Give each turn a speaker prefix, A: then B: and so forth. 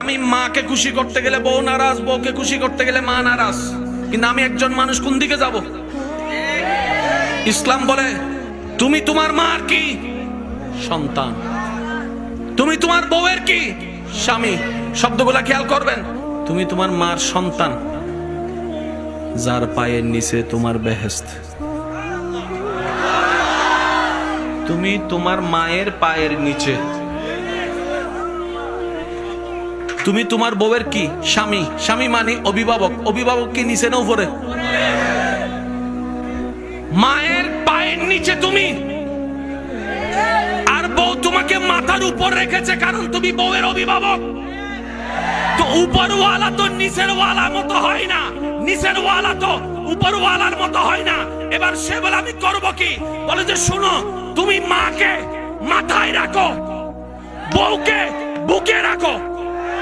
A: আমি মাকে খুশি করতে গেলে বউ নারাজ, বউকে খুশি করতে গেলে মা নারাজ। কিন্তু আমি একজন মানুষ, কোন দিকে যাব? ইসলাম বলে তুমি তোমার মার কি সন্তান, তুমি তোমার বউয়ের কি স্বামী। শব্দগুলা খেয়াল করবেন। তুমি তোমার মার সন্তান, যার পায়ের নিচে তোমার বেহেশত। তুমি তোমার মায়ের পায়ের নিচে। তুমি তোমার বউয়ের কি স্বামী। স্বামী মানে অভিভাবক। অভিভাবক কি নিচে না উপরে? মায়ের পায়ের নিচে তুমি, আর বউ তোমাকে মাথার উপর রেখেছে, কারণ তুমি বউয়ের অভিভাবক। তো উপরওয়ালা তো নিচের ওয়ালা মতো হয় না, নিচের ওয়ালা তো উপরওয়ালার মতো হয় না। এবার সে বলে আমি করব কি? বলে যে শোনো, তুমি মাকে মাথায় রাখো, বউকে বুকে রাখো।